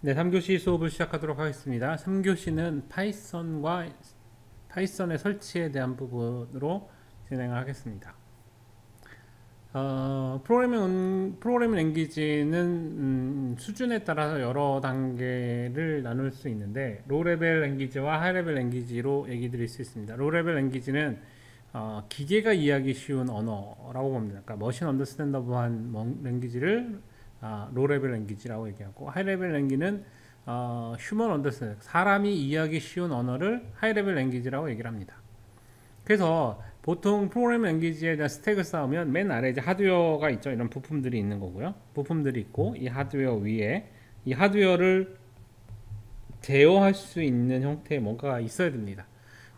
네, 3교시 수업을 시작하도록 하겠습니다. 3교시는 파이썬의 설치에 대한 부분으로 진행을 하겠습니다. 프로그래밍 랭귀지는 수준에 따라서 여러 단계를 나눌 수 있는데 로레벨 랭귀지와 하이레벨 랭귀지로 얘기 드릴 수 있습니다. 로레벨 랭귀지는 기계가 이해하기 쉬운 언어라고 봅니다. 그러니까 머신 언더스탠더블한 랭귀지를 로레벨 랭귀지라고 얘기하고, 하이레벨 랭귀는 휴먼 언더스탠드, 사람이 이해하기 쉬운 언어를 하이레벨 랭귀지라고 얘기를 합니다. 그래서 보통 프로그래밍 랭귀지에 대한 스택을 쌓으면 맨 아래 이제 하드웨어가 있죠. 이런 부품들이 있는 거고요. 부품들이 있고, 이 하드웨어 위에 이 하드웨어를 제어할 수 있는 형태의 뭔가가 있어야 됩니다.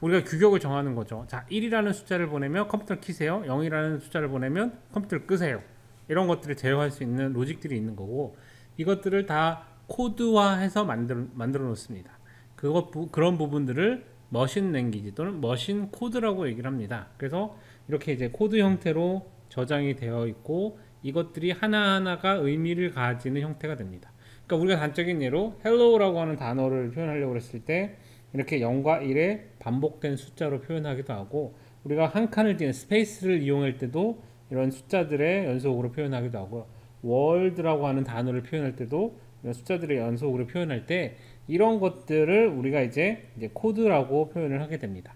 우리가 규격을 정하는 거죠. 자, 1이라는 숫자를 보내면 컴퓨터를 켜세요. 0이라는 숫자를 보내면 컴퓨터를 끄세요. 이런 것들을 제어할 수 있는 로직들이 있는 거고, 이것들을 다 코드화해서 만들어 놓습니다. 그런 부분들을 머신 랭귀지 또는 머신 코드라고 얘기를 합니다. 그래서 이렇게 이제 코드 형태로 저장이 되어 있고, 이것들이 하나하나가 의미를 가지는 형태가 됩니다. 그러니까 우리가 단적인 예로 hello라고 하는 단어를 표현하려고 했을 때 이렇게 0과 1의 반복된 숫자로 표현하기도 하고, 우리가 한 칸을 띄는 스페이스를 이용할 때도 이런 숫자들의 연속으로 표현하기도 하고요. 월드라고 하는 단어를 표현할 때도 이런 숫자들의 연속으로 표현할 때 이런 것들을 우리가 이제 코드라고 표현을 하게 됩니다.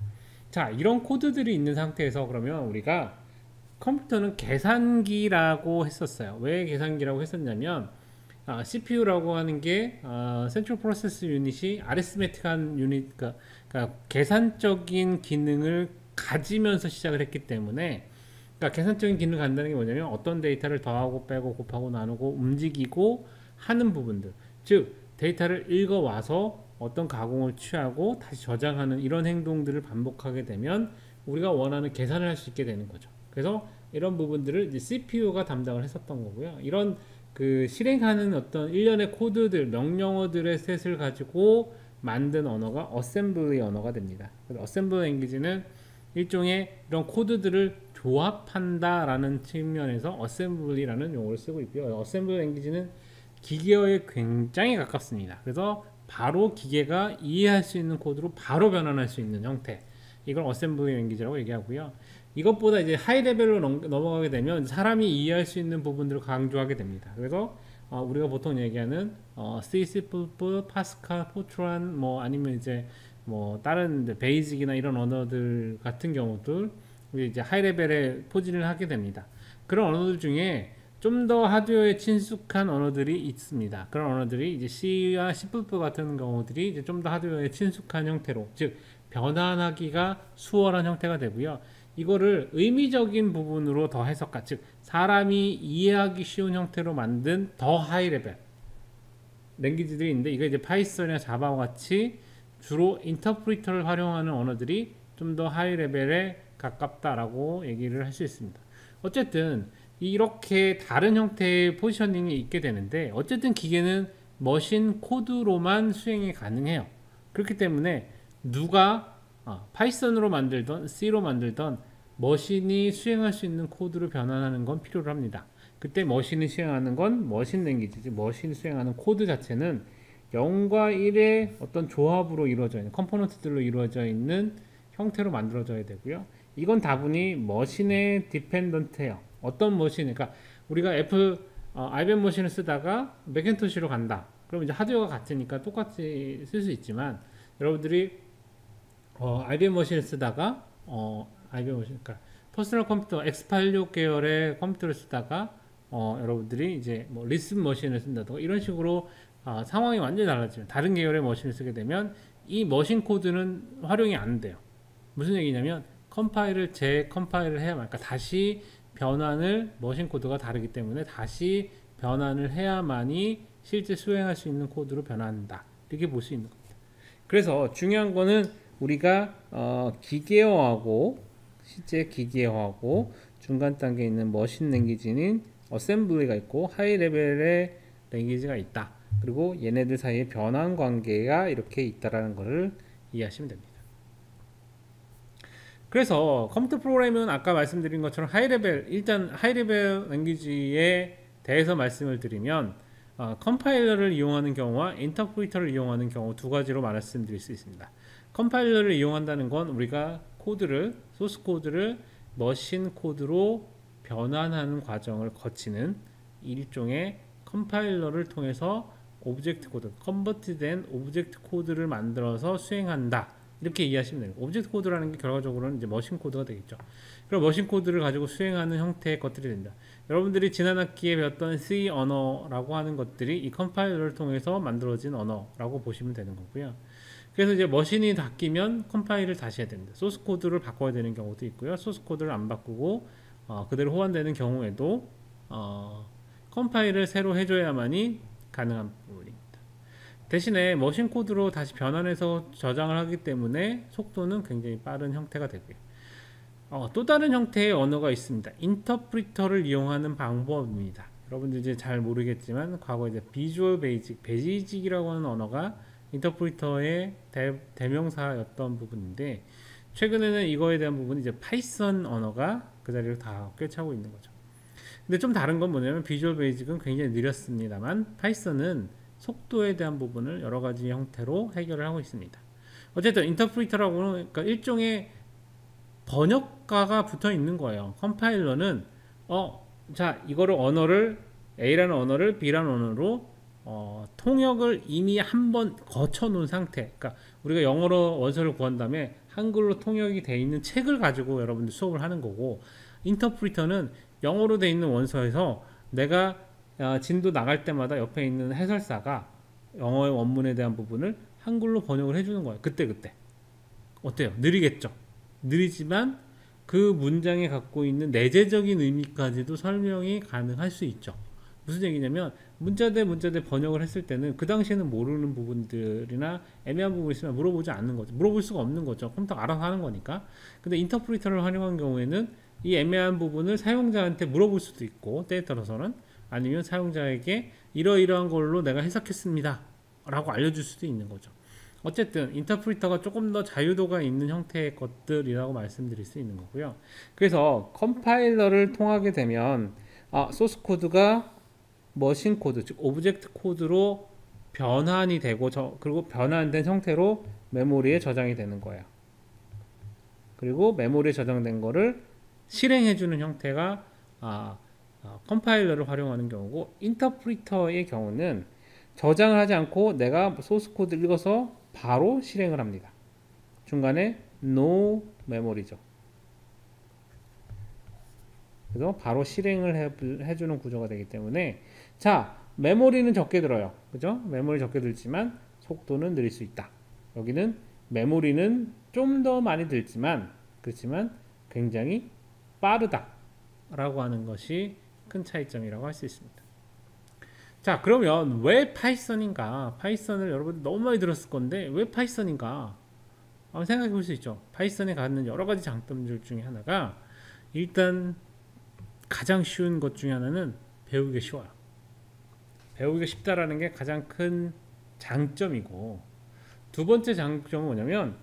자, 이런 코드들이 있는 상태에서 그러면 우리가 컴퓨터는 계산기라고 했었어요. 왜 계산기라고 했었냐면 CPU라고 하는 게 Central Process Unit이 아리스메틱한 유닛, 그러니까 계산적인 기능을 가지면서 시작을 했기 때문에, 그러니까 계산적인 기능을 갖는다는 게 뭐냐면 어떤 데이터를 더하고 빼고 곱하고 나누고 움직이고 하는 부분들, 즉 데이터를 읽어 와서 어떤 가공을 취하고 다시 저장하는 이런 행동들을 반복하게 되면 우리가 원하는 계산을 할 수 있게 되는 거죠. 그래서 이런 부분들을 이제 CPU가 담당을 했었던 거고요. 이런 실행하는 어떤 일련의 코드들, 명령어들의 셋을 가지고 만든 언어가 어셈블리 언어가 됩니다. 그래서 어셈블리 랭귀지는 일종의 이런 코드들을 조합한다라는 측면에서 어셈블리라는 용어를 쓰고 있고요. 어셈블리 랭귀지는 기계어에 굉장히 가깝습니다. 그래서 바로 기계가 이해할 수 있는 코드로 바로 변환할 수 있는 형태, 이걸 어셈블리 랭귀지라고 얘기하고요. 이것보다 이제 하이 레벨로 넘어가게 되면 사람이 이해할 수 있는 부분들을 강조하게 됩니다. 그래서 우리가 보통 얘기하는 C, C++, 파스칼, 포트란, 뭐 아니면 이제 뭐 다른 베이직이나 이런 언어들 같은 경우들 이제 하이 레벨에 포진을 하게 됩니다. 그런 언어들 중에 좀 더 하드웨어에 친숙한 언어들이 있습니다. 그런 언어들이 이제 C와 C++ 같은 경우들이 이제 좀 더 하드웨어에 친숙한 형태로, 즉 변환하기가 수월한 형태가 되고요. 이거를 의미적인 부분으로 더 해석한, 즉 사람이 이해하기 쉬운 형태로 만든 더 하이 레벨 랭귀지들이 있는데, 이거 이제 파이썬이나 자바와 같이 주로 인터프리터를 활용하는 언어들이 좀 더 하이 레벨에 가깝다라고 얘기를 할 수 있습니다. 어쨌든 이렇게 다른 형태의 포지셔닝이 있게 되는데, 어쨌든 기계는 머신 코드로만 수행이 가능해요. 그렇기 때문에 누가 파이썬으로 만들던 C로 만들던 머신이 수행할 수 있는 코드로 변환하는 건 필요로 합니다. 그때 머신이 수행하는 건 머신 랭귀지지, 머신이 수행하는 코드 자체는 0과 1의 어떤 조합으로 이루어져 있는, 컴포넌트들로 이루어져 있는 형태로 만들어져야 되고요. 이건 다분히 머신에 디펜던트해요. 어떤 머신, 그러니까 우리가 IBM 머신을 쓰다가 맥킨토시로 간다. 그럼 이제 하드웨어가 같으니까 똑같이 쓸 수 있지만, 여러분들이 IBM 머신을 쓰다가 IBM 머신, 그러니까 퍼스널 컴퓨터 X86 계열의 컴퓨터를 쓰다가 여러분들이 이제 뭐 리슨 머신을 쓴다든가 이런 식으로 상황이 완전히 달라지면, 다른 계열의 머신을 쓰게 되면 이 머신 코드는 활용이 안 돼요. 무슨 얘기냐면 재컴파일을 해야만, 그러니까 다시 변환을, 머신 코드가 다르기 때문에 다시 변환을 해야만이 실제 수행할 수 있는 코드로 변환한다, 이렇게 볼 수 있는 겁니다. 그래서 중요한 거는 우리가 기계어하고, 실제 기계어하고 중간 단계에 있는 머신 랭귀지는 어셈블리가 있고 하이 레벨의 랭귀지가 있다. 그리고 얘네들 사이에 변환 관계가 이렇게 있다라는 것을 이해하시면 됩니다. 그래서 컴퓨터 프로그래밍은 아까 말씀드린 것처럼 일단 하이 레벨 랭귀지에 대해서 말씀을 드리면 컴파일러를 이용하는 경우와 인터프리터를 이용하는 경우 두 가지로 말씀드릴 수 있습니다. 컴파일러를 이용한다는 건 우리가 코드를 소스 코드를 머신 코드로 변환하는 과정을 거치는 일종의 컴파일러를 통해서 오브젝트 코드, 컨버트된 오브젝트 코드를 만들어서 수행한다. 이렇게 이해하시면 됩니다. 오브젝트 코드라는 게 결과적으로는 이제 머신 코드가 되겠죠. 그럼 머신 코드를 가지고 수행하는 형태의 것들이 된다. 여러분들이 지난 학기에 배웠던 C 언어라고 하는 것들이 이 컴파일러를 통해서 만들어진 언어라고 보시면 되는 거고요. 그래서 이제 머신이 바뀌면 컴파일을 다시 해야 됩니다. 소스 코드를 바꿔야 되는 경우도 있고요. 소스 코드를 안 바꾸고 그대로 호환되는 경우에도 컴파일을 새로 해줘야만이 가능한 부분입니다. 대신에 머신 코드로 다시 변환해서 저장을 하기 때문에 속도는 굉장히 빠른 형태가 되고요. 또 다른 형태의 언어가 있습니다. 인터프리터를 이용하는 방법입니다. 여러분들 이제 잘 모르겠지만 과거 이제 비주얼 베이직, 베이직이라고 하는 언어가 인터프리터의 대명사였던 부분인데 최근에는 이거에 대한 부분이 이제 파이썬 언어가 그 자리를 다 꿰차고 있는 거죠. 근데 좀 다른 건 뭐냐면 비주얼 베이직은 굉장히 느렸습니다만 파이썬은 속도에 대한 부분을 여러 가지 형태로 해결을 하고 있습니다. 어쨌든 인터프리터라고는 그러니까 일종의 번역가가 붙어 있는 거예요. 컴파일러는 자 이거를 언어를 A라는 언어를 B라는 언어로 통역을 이미 한번 거쳐 놓은 상태. 그러니까 우리가 영어로 원서를 구한 다음에 한글로 통역이 돼 있는 책을 가지고 여러분들 수업을 하는 거고, 인터프리터는 영어로 돼 있는 원서에서 내가 진도 나갈 때마다 옆에 있는 해설사가 영어의 원문에 대한 부분을 한글로 번역을 해주는 거예요. 그때 어때요? 느리겠죠? 느리지만 그 문장에 갖고 있는 내재적인 의미까지도 설명이 가능할 수 있죠. 무슨 얘기냐면 문자 대 번역을 했을 때는 그 당시에는 모르는 부분들이나 애매한 부분이 있으면 물어보지 않는 거죠. 물어볼 수가 없는 거죠. 컴퓨터가 알아서 하는 거니까. 근데 인터프리터를 활용한 경우에는 이 애매한 부분을 사용자한테 물어볼 수도 있고, 때에 따라서는 아니면 사용자에게 이러이러한 걸로 내가 해석했습니다 라고 알려줄 수도 있는 거죠. 어쨌든 인터프리터가 조금 더 자유도가 있는 형태의 것들이라고 말씀드릴 수 있는 거고요. 그래서 컴파일러를 통하게 되면 소스 코드가 머신 코드, 즉 오브젝트 코드로 변환이 되고 그리고 변환된 형태로 메모리에 저장이 되는 거예요. 그리고 메모리에 저장된 거를 실행해주는 형태가 컴파일러를 활용하는 경우고, 인터프리터의 경우는 저장을 하지 않고 내가 소스 코드를 읽어서 바로 실행을 합니다. 중간에 no 메모리죠. 그래서 바로 실행을 해주는 구조가 되기 때문에, 자, 메모리는 적게 들어요. 그죠? 메모리 적게 들지만 속도는 느릴 수 있다. 여기는 메모리는 좀 더 많이 들지만, 그렇지만 굉장히 빠르다 라고 하는 것이 큰 차이점이라고 할 수 있습니다. 자, 그러면 왜 파이썬인가? 파이썬을 여러분들 너무 많이 들었을 건데 왜 파이썬인가? 한번 생각해 볼 수 있죠. 파이썬에 갖는 여러 가지 장점들 중에 하나가, 일단 가장 쉬운 것 중에 하나는 배우기가 쉬워요. 배우기가 쉽다라는 게 가장 큰 장점이고, 두 번째 장점은 뭐냐면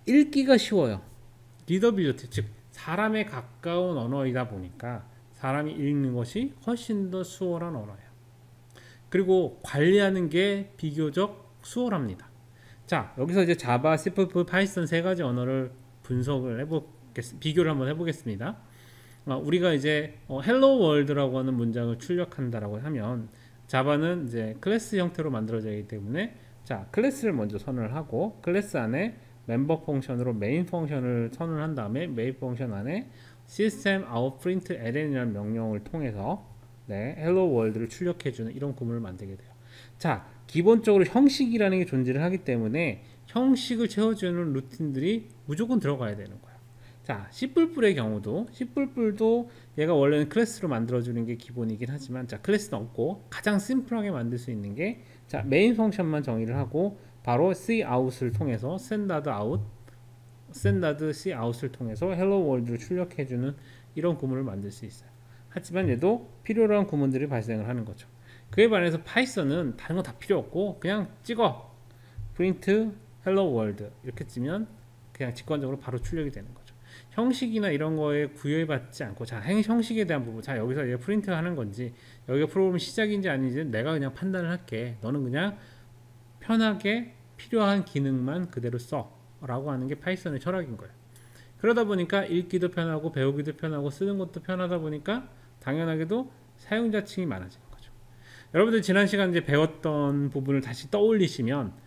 읽기가 쉬워요. 리더빌리티, 즉 사람에 가까운 언어이다 보니까 사람이 읽는 것이 훨씬 더 수월한 언어예요. 그리고 관리하는 게 비교적 수월합니다. 자, 여기서 이제 자바, C++, 파이썬 세 가지 언어를 비교를 한번 해보겠습니다. 우리가 이제 헬로 월드라고 하는 문장을 출력한다라고 하면, 자바는 이제 클래스 형태로 만들어져 있기 때문에, 자, 클래스를 먼저 선언을 하고 클래스 안에 멤버 펑션으로 메인 펑션을 선언을 한 다음에 메인 펑션 안에 system out print ln이라는 명령을 통해서 hello world를 출력해주는 이런 구문을 만들게 돼요. 자, 기본적으로 형식이라는 게 존재를 하기 때문에 형식을 채워주는 루틴들이 무조건 들어가야 되는 거예요. 자, C++의 경우도, C++도 얘가 원래는 클래스로 만들어주는 게 기본이긴 하지만, 자, 클래스는 없고 가장 심플하게 만들 수 있는 게, 자, 메인 펑션만 정의를 하고 바로 cout을 통해서 standard cout을 통해서 hello world를 출력해주는 이런 구문을 만들 수 있어요. 하지만 얘도 필요로 한 구문들이 발생을 하는 거죠. 그에 반해서 파이썬은 다른 거 다 필요 없고 그냥 찍어 print hello world 이렇게 찌면 그냥 직관적으로 바로 출력이 되는 거죠. 형식이나 이런 거에 구애받지 않고, 자, 형식에 대한 부분, 자, 여기서 얘 프린트 하는 건지, 여기가 프로그램 시작인지 아닌지 내가 그냥 판단을 할게. 너는 그냥 편하게 필요한 기능만 그대로 써. 라고 하는 게 파이썬의 철학인 거예요. 그러다 보니까 읽기도 편하고, 배우기도 편하고, 쓰는 것도 편하다 보니까 당연하게도 사용자층이 많아지는 거죠. 여러분들 지난 시간 이제 배웠던 부분을 다시 떠올리시면,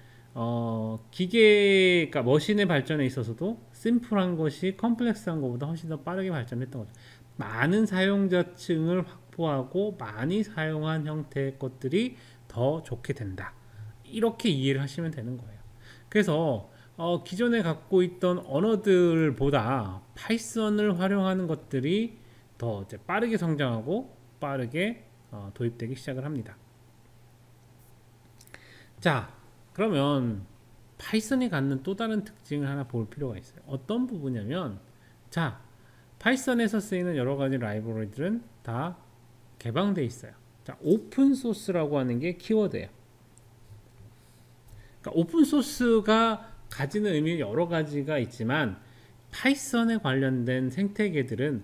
기계가 머신의 발전에 있어서도 심플한 것이 컴플렉스한 것보다 훨씬 더 빠르게 발전했던 거죠. 많은 사용자층을 확보하고 많이 사용한 형태의 것들이 더 좋게 된다. 이렇게 이해를 하시면 되는 거예요. 그래서 기존에 갖고 있던 언어들보다 파이썬을 활용하는 것들이 더 이제 빠르게 성장하고 빠르게 도입되기 시작을 합니다. 자, 그러면 파이썬이 갖는 또 다른 특징을 하나 볼 필요가 있어요. 어떤 부분이냐면, 자, 파이썬에서 쓰이는 여러 가지 라이브러리들은 다 개방되어 있어요. 자, 오픈 소스라고 하는 게 키워드예요. 그러니까 오픈 소스가 가지는 의미 여러 가지가 있지만, 파이썬에 관련된 생태계들은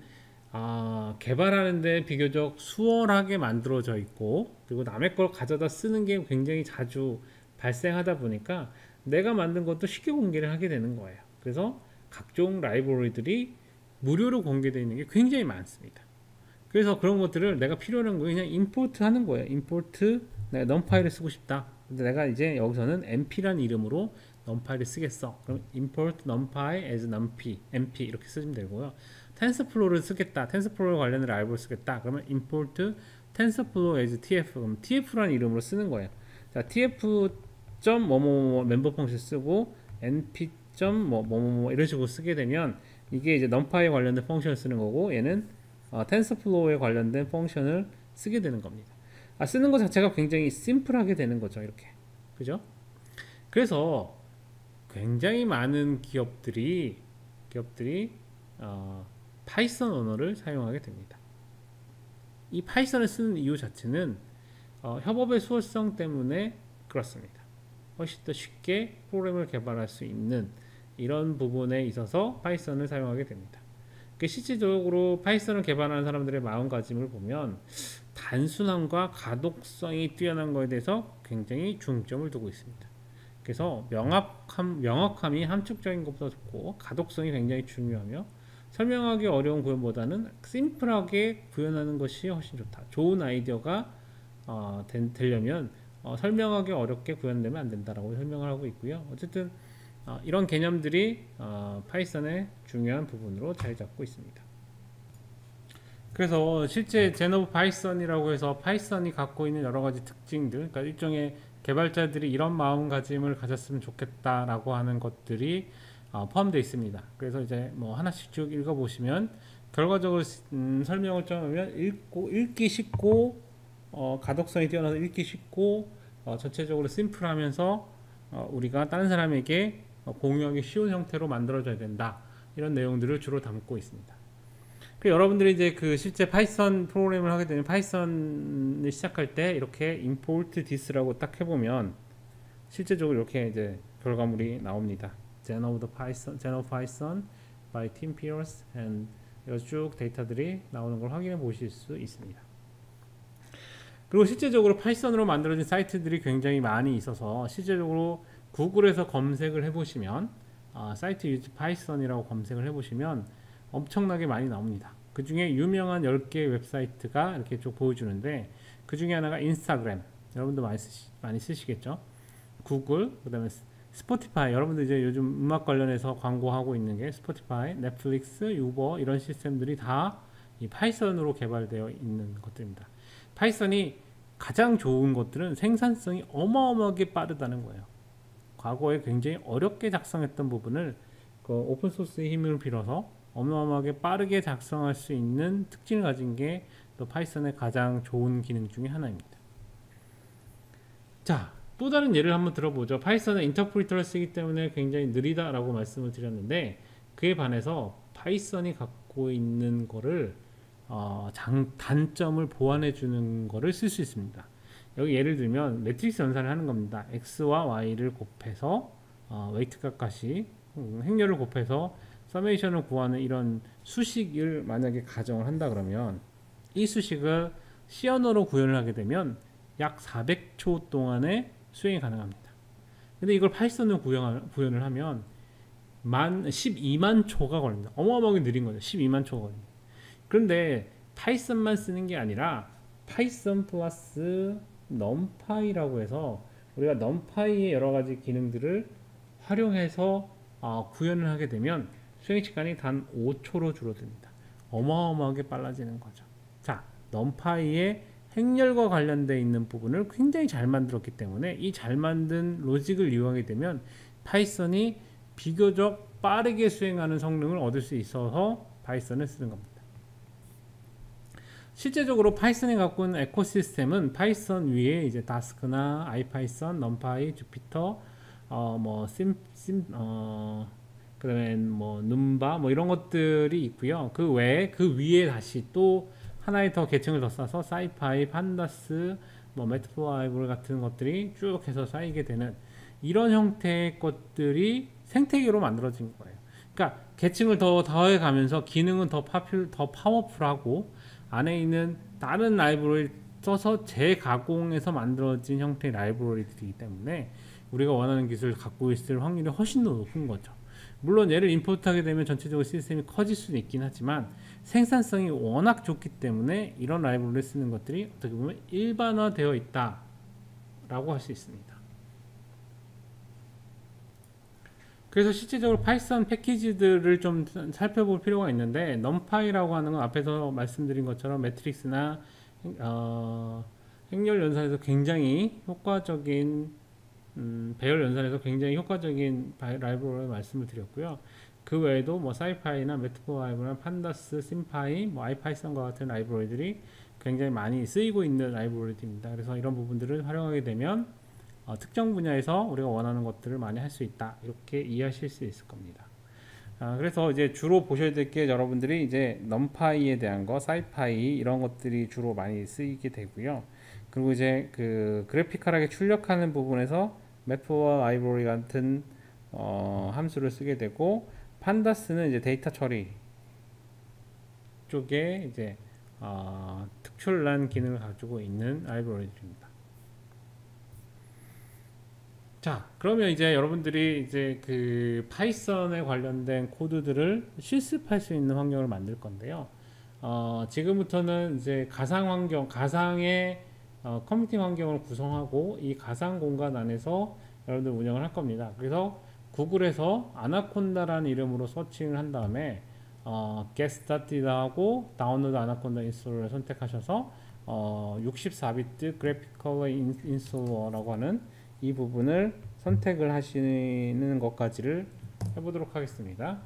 개발하는데 비교적 수월하게 만들어져 있고, 그리고 남의 걸 가져다 쓰는 게 굉장히 자주 발생하다 보니까 내가 만든 것도 쉽게 공개를 하게 되는 거예요. 그래서 각종 라이브러리들이 무료로 공개되어 있는 게 굉장히 많습니다. 그래서 그런 것들을 내가 필요한 거 그냥 임포트 하는 거예요. 임포트, 내가 넘파이를 쓰고 싶다. 근데 내가 이제 여기서는 np라는 이름으로 numpy를 쓰겠어. 그럼 import numpy as numpy, np 이렇게 쓰시면 되고요. tensorflow를 쓰겠다. tensorflow 관련된 라이브러리 쓰겠다. 그러면 import tensorflow as tf. 그럼 tf라는 이름으로 쓰는 거예요. 자, tf 뭐뭐뭐 멤버 펑션 쓰고 np 뭐뭐뭐 이런 식으로 쓰게 되면 이게 이제 numpy에 관련된 펑션을 쓰는 거고, 얘는 tensorflow에 관련된 펑션을 쓰게 되는 겁니다. 쓰는 것 자체가 굉장히 심플하게 되는 거죠. 이렇게. 그죠? 그래서 굉장히 많은 기업들이 파이썬 언어를 사용하게 됩니다. 이 파이썬을 쓰는 이유 자체는 협업의 수월성 때문에 그렇습니다. 훨씬 더 쉽게 프로그램을 개발할 수 있는 이런 부분에 있어서 파이썬을 사용하게 됩니다. 실질적으로 파이썬을 개발하는 사람들의 마음가짐을 보면 단순함과 가독성이 뛰어난 것에 대해서 굉장히 중점을 두고 있습니다. 그래서 명확함이 함축적인 것보다 좋고, 가독성이 굉장히 중요하며, 설명하기 어려운 구현보다는 심플하게 구현하는 것이 훨씬 좋다. 좋은 아이디어가 되려면 설명하기 어렵게 구현되면 안 된다라고 설명을 하고 있고요. 어쨌든 이런 개념들이 파이썬의 중요한 부분으로 자리 잡고 있습니다. 그래서 실제 제노브 파이썬이라고 해서 파이썬이 갖고 있는 여러 가지 특징들, 그러니까 일종의 개발자들이 이런 마음가짐을 가졌으면 좋겠다라고 하는 것들이 포함되어 있습니다. 그래서 이제 뭐 하나씩 쭉 읽어보시면 결과적으로 설명을 짜면 읽기 쉽고, 가독성이 뛰어나서 읽기 쉽고, 전체적으로 심플하면서 우리가 다른 사람에게 공유하기 쉬운 형태로 만들어져야 된다. 이런 내용들을 주로 담고 있습니다. 여러분들이 이제 그 실제 파이썬 프로그램을 하게 되면 파이썬을 시작할 때 이렇게 import this라고 딱 해보면 실제적으로 이렇게 이제 결과물이 나옵니다. Genovo Python by Tim Pierce and 이런 쭉 데이터들이 나오는 걸 확인해 보실 수 있습니다. 그리고 실제적으로 파이썬으로 만들어진 사이트들이 굉장히 많이 있어서 실제적으로 구글에서 검색을 해보시면 사이트 유즈 파이썬이라고 검색을 해보시면 엄청나게 많이 나옵니다. 그 중에 유명한 10개의 웹사이트가 이렇게 쭉 보여주는데, 그 중에 하나가 인스타그램, 여러분도 많이 쓰시겠죠. 구글, 그 다음에 스포티파이, 여러분들 이제 요즘 음악 관련해서 광고하고 있는 게 스포티파이, 넷플릭스, 유버 이런 시스템들이 다 이 파이썬으로 개발되어 있는 것들입니다. 파이썬이 가장 좋은 것들은 생산성이 어마어마하게 빠르다는 거예요. 과거에 굉장히 어렵게 작성했던 부분을 그 오픈소스의 힘을 빌어서 어마어마하게 빠르게 작성할 수 있는 특징을 가진 게 또 파이썬의 가장 좋은 기능 중에 하나입니다. 자, 또 다른 예를 한번 들어보죠. 파이썬은 인터프리터를 쓰기 때문에 굉장히 느리다라고 말씀을 드렸는데, 그에 반해서 파이썬이 갖고 있는 거를 단점을 보완해 주는 거를 쓸 수 있습니다. 여기 예를 들면 매트릭스 연산을 하는 겁니다. x와 y를 곱해서 웨이트 값이 행렬을 곱해서 서메이션을 구하는 이런 수식을 만약에 가정을 한다 그러면 이 수식을 C 언어로 구현을 하게 되면 약 400초 동안의 수행이 가능합니다. 근데 이걸 파이썬으로 구현을 하면 12만 초가 걸립니다. 어마어마하게 느린 거죠. 12만 초가 걸립니다. 그런데 파이썬만 쓰는 게 아니라 파이썬 플러스 numpy라고 해서 우리가 numpy의 여러 가지 기능들을 활용해서 구현을 하게 되면 수행 시간이 단 5초로 줄어듭니다. 어마어마하게 빨라지는 거죠. 자, numpy의 행렬과 관련되어 있는 부분을 굉장히 잘 만들었기 때문에 이 잘 만든 로직을 이용하게 되면 파이썬이 비교적 빠르게 수행하는 성능을 얻을 수 있어서 파이썬을 쓰는 겁니다. 실제적으로 파이썬이 갖고 있는 에코시스템은 파이썬 위에 이제 다스크나 아이파이썬, 넘파이, 주피터, 그다음에 뭐 num바 뭐 이런 것들이 있고요. 그 외에 그 위에 다시 또 하나의 더 계층을 더 쌓아서 사이파이, 판다스, 뭐 매트플라이블 같은 것들이 쭉 해서 쌓이게 되는 이런 형태의 것들이 생태계로 만들어진 거예요. 그러니까 계층을 더 더해 가면서 기능은 더 파워풀하고 안에 있는 다른 라이브러리를 써서 재가공해서 만들어진 형태의 라이브러리들이기 때문에 우리가 원하는 기술을 갖고 있을 확률이 훨씬 더 높은 거죠. 물론 얘를 임포트하게 되면 전체적으로 시스템이 커질 수는 있긴 하지만 생산성이 워낙 좋기 때문에 이런 라이브러리를 쓰는 것들이 어떻게 보면 일반화되어 있다 라고 할 수 있습니다. 그래서 실질적으로 파이썬 패키지들을 좀 살펴볼 필요가 있는데 numpy라고 하는 건 앞에서 말씀드린 것처럼 매트릭스나 행렬 연산에서 굉장히 효과적인 배열 연산에서 굉장히 효과적인 라이브러리 말씀을 드렸고요. 그 외에도 뭐 사이파이나 매트플라이브나 판다스, 심파이, 뭐 아이파이썬과 같은 라이브러리들이 굉장히 많이 쓰이고 있는 라이브러리들입니다. 그래서 이런 부분들을 활용하게 되면 특정 분야에서 우리가 원하는 것들을 많이 할 수 있다, 이렇게 이해하실 수 있을 겁니다. 그래서 이제 주로 보셔야 될 게 여러분들이 이제 numpy에 대한 거, 사이파이 이런 것들이 주로 많이 쓰이게 되고요. 그리고 이제 그 그래피컬하게 출력하는 부분에서 매프와 라이브러리 같은 함수를 쓰게 되고, 판다스는 이제 데이터 처리 쪽에 이제 특출난 기능을 가지고 있는 라이브러리들입니다. 자, 그러면 이제 여러분들이 이제 그 파이썬에 관련된 코드들을 실습할 수 있는 환경을 만들 건데요. 지금부터는 이제 가상 환경, 가상의 커뮤니티 환경을 구성하고 이 가상 공간 안에서 여러분들 운영을 할 겁니다. 그래서 구글에서 아나콘다라는 이름으로 서칭을 한 다음에 get started 하고 다운로드 아나콘다 인스톨러를 선택하셔서 64비트 그래피컬 인스톨러라고 하는 이 부분을 선택을 하시는 것까지를 해보도록 하겠습니다.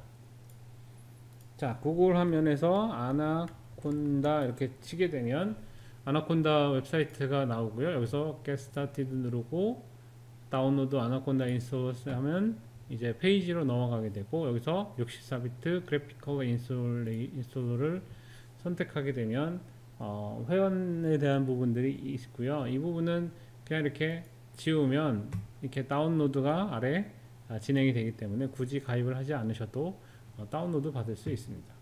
자, 구글 화면에서 아나콘다 이렇게 치게 되면 아나콘다 웹사이트가 나오고요. 여기서 get started 누르고 다운로드 아나콘다 인스톨 하면 이제 페이지로 넘어가게 되고, 여기서 64비트 그래피컬 인스톨러를 선택하게 되면 회원에 대한 부분들이 있고요. 이 부분은 그냥 이렇게 지우면 이렇게 다운로드가 아래 진행이 되기 때문에 굳이 가입을 하지 않으셔도 다운로드 받을 수 있습니다.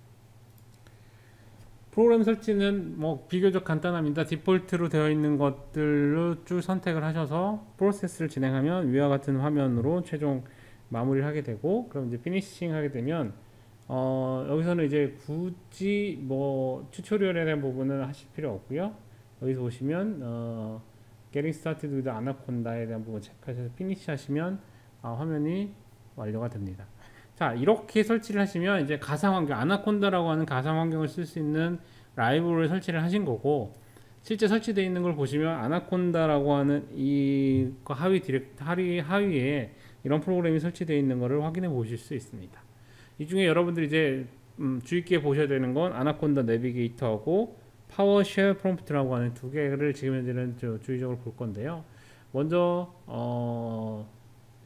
프로그램 설치는 뭐 비교적 간단합니다. 디폴트로 되어 있는 것들로 쭉 선택을 하셔서 프로세스를 진행하면 위와 같은 화면으로 최종 마무리를 하게 되고, 그럼 이제 피니싱 하게 되면 여기서는 이제 굳이 뭐 튜토리얼에 대한 부분은 하실 필요 없고요. 여기서 보시면 Getting Started with Anaconda에 대한 부분 체크하셔서 피니시 하시면 화면이 완료가 됩니다. 자, 이렇게 설치를 하시면 이제 가상 환경, 아나콘다라고 하는 가상 환경을 쓸 수 있는 라이브러리를 설치를 하신 거고, 실제 설치되어 있는 걸 보시면 아나콘다라고 하는 이 하위에 이런 프로그램이 설치되어 있는 것을 확인해 보실 수 있습니다. 이 중에 여러분들이 이제 주의 깊게 보셔야 되는 건 아나콘다 내비게이터하고 파워쉘 프롬프트라고 하는 두 개를 지금 현재는 주의적으로 볼 건데요. 먼저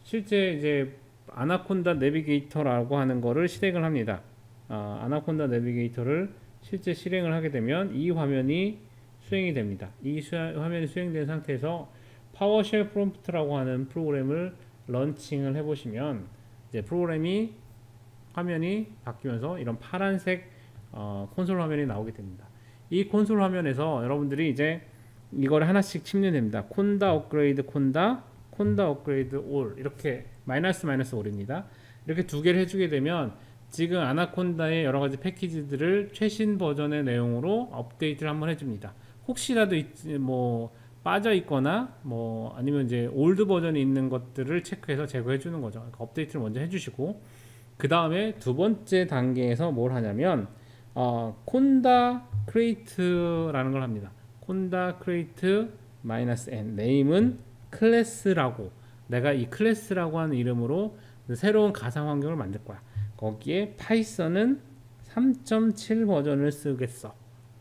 실제 이제 아나콘다 내비게이터라고 하는 거를 실행을 합니다. 아나콘다 내비게이터를 실제 실행을 하게 되면 이 화면이 수행이 됩니다. 이 화면이 수행된 상태에서 파워쉘 프롬프트라고 하는 프로그램을 런칭을 해보시면 이제 프로그램이 화면이 바뀌면서 이런 파란색 콘솔 화면이 나오게 됩니다. 이 콘솔 화면에서 여러분들이 이제 이걸 하나씩 치면 됩니다. 콘다 업그레이드 콘다, 콘다 업그레이드 올, 이렇게 마이너스 마이너스 올입니다. 이렇게 두 개를 해주게 되면 지금 아나콘다의 여러 가지 패키지들을 최신 버전의 내용으로 업데이트를 한번 해줍니다. 혹시라도 뭐 빠져 있거나 뭐 아니면 이제 올드 버전이 있는 것들을 체크해서 제거해 주는 거죠. 그러니까 업데이트를 먼저 해주시고, 그 다음에 두 번째 단계에서 뭘 하냐면 콘다 크레이트라는 걸 합니다. 콘다 크레이트 마이너스 n, 네임은 클래스라고, 내가 이 클래스라고 하는 이름으로 새로운 가상 환경을 만들 거야. 거기에 파이썬은 3.7 버전을 쓰겠어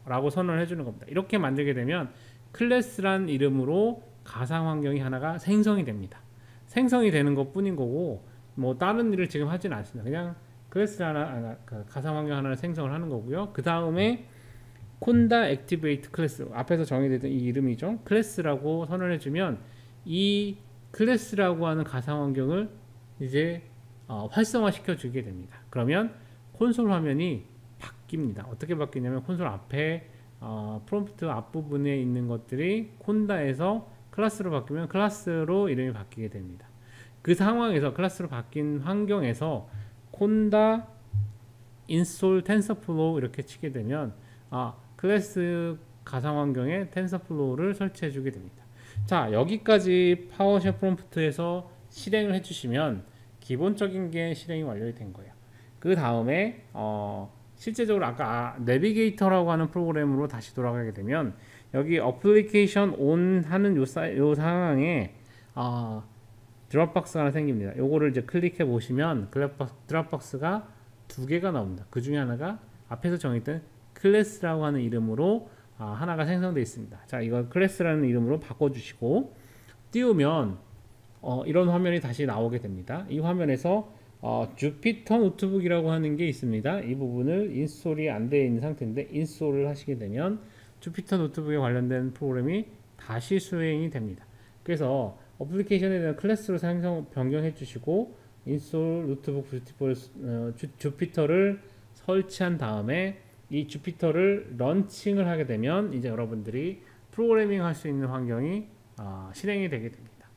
라고 선언을 해주는 겁니다. 이렇게 만들게 되면 클래스란 이름으로 가상 환경이 하나가 생성이 됩니다. 생성이 되는 것 뿐인 거고, 뭐 다른 일을 지금 하지는 않습니다. 그냥 클래스 하나, 가상 환경 하나를 생성을 하는 거고요. 그 다음에 콘다 액티베이트 클래스, 앞에서 정의되던 이 이름이죠. 클래스라고 선언을 해주면 이 클래스라고 하는 가상 환경을 이제 활성화 시켜 주게 됩니다. 그러면 콘솔 화면이 바뀝니다. 어떻게 바뀌냐면 콘솔 앞에 프롬프트 앞부분에 있는 것들이 콘다에서 클래스로 바뀌면 클래스로 이름이 바뀌게 됩니다. 그 상황에서 클래스로 바뀐 환경에서 콘다 인스톨 텐서플로우 이렇게 치게 되면 클래스 가상 환경에 텐서플로우를 설치해 주게 됩니다. 자, 여기까지 파워쉘 프롬프트에서 실행을 해주시면 기본적인 게 실행이 완료된 거예요. 그 다음에 실제적으로 아까 내비게이터라고 하는 프로그램으로 다시 돌아가게 되면 여기 어플리케이션 온 하는 요 상황에 드롭박스가 하나 생깁니다. 요거를 이제 클릭해 보시면 드롭박스가 두 개가 나옵니다. 그 중에 하나가 앞에서 정했던 클래스라고 하는 이름으로 하나가 생성되어 있습니다. 자, 이거 클래스라는 이름으로 바꿔주시고 띄우면 이런 화면이 다시 나오게 됩니다. 이 화면에서 주피터 노트북이라고 하는 게 있습니다. 이 부분을 인스톨이 안 되어 있는 상태인데 인스톨을 하시게 되면 주피터 노트북에 관련된 프로그램이 다시 수행이 됩니다. 그래서 어플리케이션에 대한 클래스로 변경해 주시고 인스톨 노트북 주피터를 설치한 다음에 이 주피터를 런칭을 하게 되면 이제 여러분들이 프로그래밍 할 수 있는 환경이 실행이 되게 됩니다.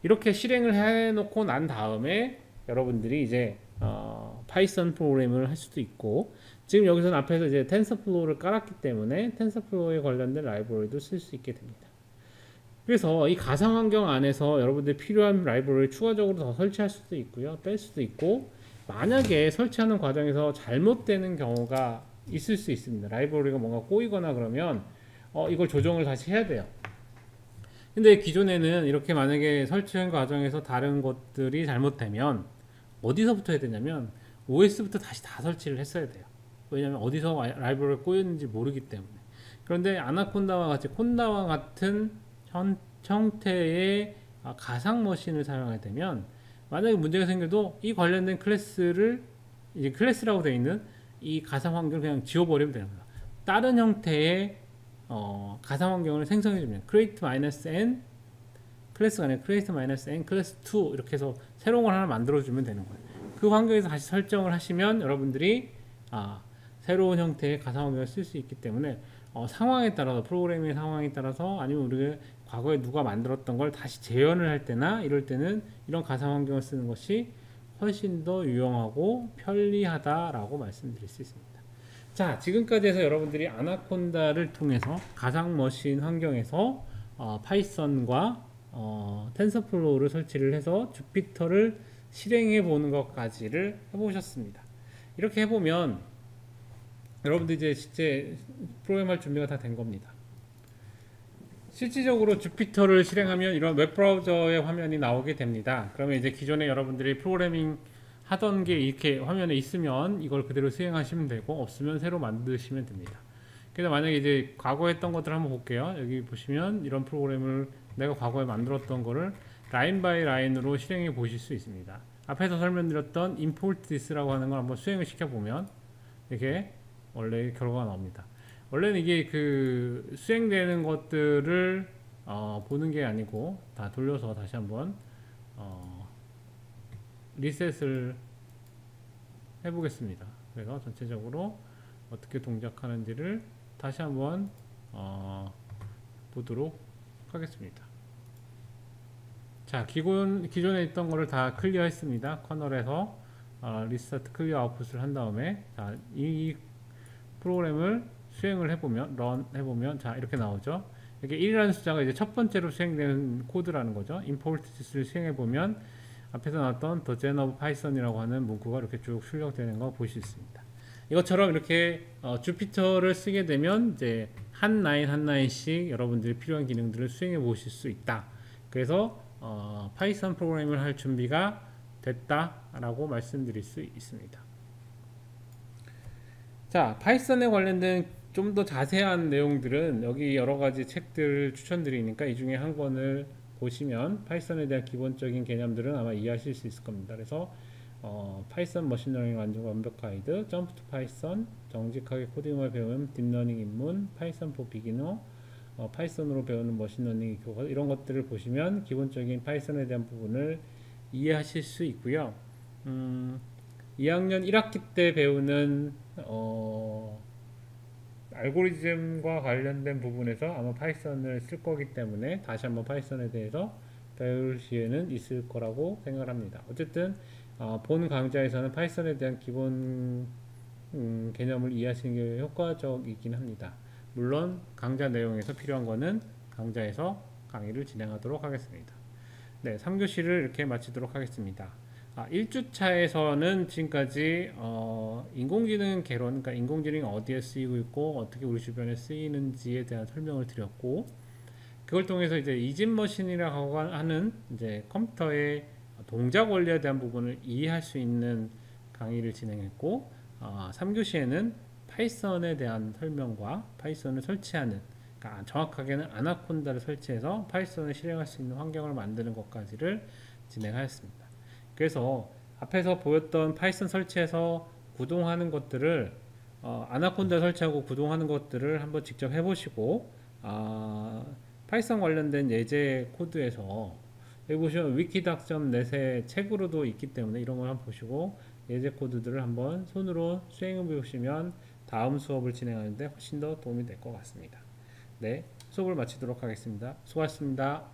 이렇게 실행을 해놓고 난 다음에 여러분들이 이제 파이썬 프로그램을 할 수도 있고, 지금 여기서는 앞에서 이제 텐서플로우를 깔았기 때문에 텐서플로우에 관련된 라이브러리도 쓸 수 있게 됩니다. 그래서 이 가상 환경 안에서 여러분들이 필요한 라이브러리를 추가적으로 더 설치할 수도 있고요, 뺄 수도 있고, 만약에 설치하는 과정에서 잘못되는 경우가 있을 수 있습니다. 라이브러리가 뭔가 꼬이거나 그러면 이걸 조정을 다시 해야 돼요. 근데 기존에는 이렇게 만약에 설치한 과정에서 다른 것들이 잘못되면 어디서부터 해야 되냐면 OS부터 다시 다 설치를 했어야 돼요. 왜냐하면 어디서 라이브러리가 꼬였는지 모르기 때문에. 그런데 아나콘다와 같이 콘다와 같은 형태의 가상 머신을 사용하게 되면 만약에 문제가 생겨도 이 관련된 클래스를 이제 클래스라고 되어 있는 이 가상 환경을 그냥 지워버리면 되는 거예요. 다른 형태의 가상 환경을 생성해 주면 create-n 클래스가 아니라 create-n 클래스 2 이렇게 해서 새로운 걸 하나 만들어 주면 되는 거예요. 그 환경에서 다시 설정을 하시면 여러분들이 새로운 형태의 가상 환경을 쓸 수 있기 때문에 상황에 따라서 프로그래밍의 상황에 따라서 아니면 우리가 과거에 누가 만들었던 걸 다시 재현을 할 때나 이럴 때는 이런 가상 환경을 쓰는 것이 훨씬 더 유용하고 편리하다라고 말씀드릴 수 있습니다. 자, 지금까지 해서 여러분들이 아나콘다를 통해서 가상 머신 환경에서 파이썬과 텐서플로우를 설치를 해서 주피터를 실행해 보는 것까지를 해보셨습니다. 이렇게 해보면 여러분들 이제 실제 프로그램할 준비가 다 된 겁니다. 실질적으로 주피터를 실행하면 이런 웹브라우저의 화면이 나오게 됩니다. 그러면 이제 기존에 여러분들이 프로그래밍 하던 게 이렇게 화면에 있으면 이걸 그대로 수행하시면 되고, 없으면 새로 만드시면 됩니다. 그래서 만약에 이제 과거에 했던 것들을 한번 볼게요. 여기 보시면 이런 프로그램을 내가 과거에 만들었던 거를 라인 바이 라인으로 실행해 보실 수 있습니다. 앞에서 설명드렸던 import this라고 하는 걸 한번 수행을 시켜보면 이렇게 원래 결과가 나옵니다. 원래는 이게 그 수행되는 것들을 보는 게 아니고 다 돌려서 다시 한번 리셋을 해보겠습니다. 그래서 전체적으로 어떻게 동작하는지를 다시 한번 보도록 하겠습니다. 자, 기존에 있던 거를 다 클리어 했습니다. 커널에서 리스타트 클리어 아웃풋을 한 다음에, 자, 이 프로그램을 수행을 해보면, 런 해보면, 자, 이렇게 나오죠. 이게 1이라는 숫자가 이제 첫 번째로 수행되는 코드라는 거죠. 임포트 짓을 수행해보면, 앞에서 나왔던 the gen of python이라고 하는 문구가 이렇게 쭉 출력되는 거 보실 수 있습니다. 이것처럼 이렇게 주피터를 쓰게 되면 이제 한 라인 한 라인씩 여러분들이 필요한 기능들을 수행해 보실 수 있다. 그래서 파이썬 프로그램을 할 준비가 됐다라고 말씀드릴 수 있습니다. 자, 파이썬에 관련된 좀 더 자세한 내용들은 여기 여러 가지 책들을 추천드리니까 이 중에 한 권을 보시면 파이썬에 대한 기본적인 개념들은 아마 이해하실 수 있을 겁니다. 그래서 파이썬 머신러닝 완벽 가이드, 점프 투 파이썬, 정직하게 코딩을 배우는 딥러닝 입문, 파이썬 포 비기너, 파이썬으로 배우는 머신러닝 교과, 이런 것들을 보시면 기본적인 파이썬에 대한 부분을 이해하실 수 있고요. 2학년 1학기 때 배우는 알고리즘과 관련된 부분에서 아마 파이썬을 쓸 거기 때문에 다시 한번 파이썬에 대해서 배울 기회는 있을 거라고 생각을 합니다. 어쨌든 본 강좌에서는 파이썬에 대한 기본 개념을 이해하시는 게 효과적이긴 합니다. 물론 강좌 내용에서 필요한 거는 강좌에서 강의를 진행하도록 하겠습니다. 네, 3교시를 이렇게 마치도록 하겠습니다. 1주차에서는 지금까지 인공지능 개론, 그러니까 인공지능이 어디에 쓰이고 있고 어떻게 우리 주변에 쓰이는지에 대한 설명을 드렸고, 그걸 통해서 이제 이진머신이라고 하는 이제 컴퓨터의 동작 원리에 대한 부분을 이해할 수 있는 강의를 진행했고, 3교시에는 파이썬에 대한 설명과 파이썬을 설치하는, 그러니까 정확하게는 아나콘다를 설치해서 파이썬을 실행할 수 있는 환경을 만드는 것까지를 진행하였습니다. 그래서 앞에서 보였던 파이썬 설치해서 구동하는 것들을 아나콘다 설치하고 구동하는 것들을 한번 직접 해보시고, 파이썬 관련된 예제 코드에서 여기 보시면 wiki.net의 책으로도 있기 때문에 이런 걸 한번 보시고 예제 코드들을 한번 손으로 수행해 보시면 다음 수업을 진행하는데 훨씬 더 도움이 될 것 같습니다. 네, 수업을 마치도록 하겠습니다. 수고하셨습니다.